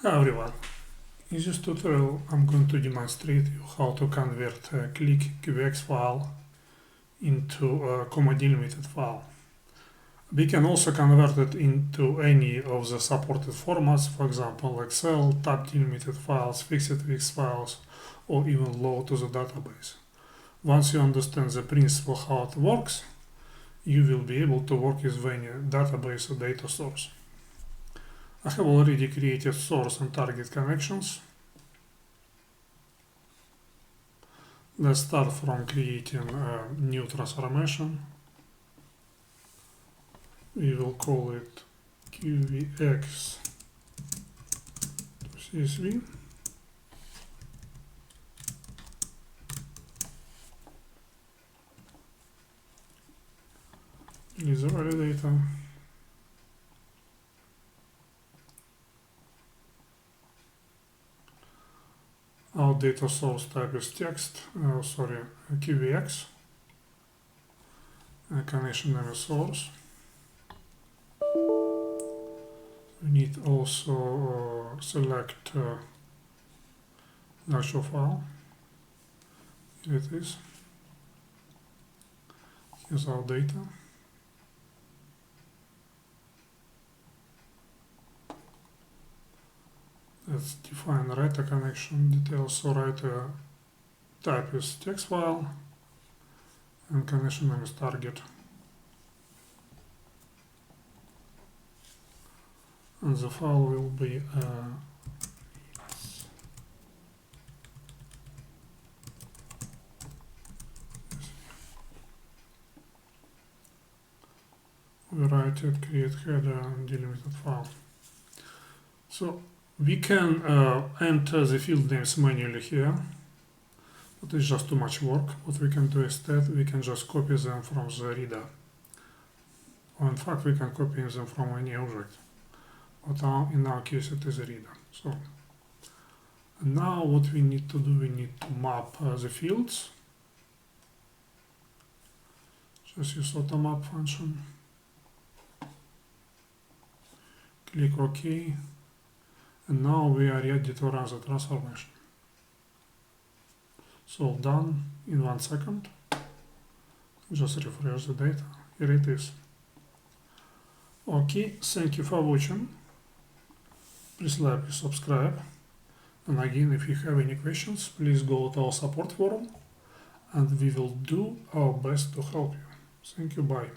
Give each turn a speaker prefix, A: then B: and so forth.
A: Hi everyone. In this tutorial I'm going to demonstrate you how to convert a click QVX file into a comma delimited file. We can also convert it into any of the supported formats, for example Excel, tab delimited files, fixed text files, or even load to the database. Once you understand the principle how it works, you will be able to work with any database or data source. I have already created source and target connections. Let's start from creating a new transformation. We will call it QVX to CSV. Is the validator. Our data source type is text, QVX. Connection name is source. We need also select the actual file. Here it is. Here's our data. Let's define writer connection details. So writer type is text file and connection name is target. And the file will be we write it, create header and delimited file. So we can enter the field names manually here, but it's just too much work. What we can do instead, we can just copy them from the reader. Or in fact, we can copy them from any object. But in our case, it is a reader. So now what we need to do, we need to map the fields. Just use auto map function. Click OK. And now we are ready to run the transformation. So done in 1 second. Just refresh the data. Here it is. Okay, thank you for watching. Please like and subscribe. And again, if you have any questions, please go to our support forum and we will do our best to help you. Thank you, bye.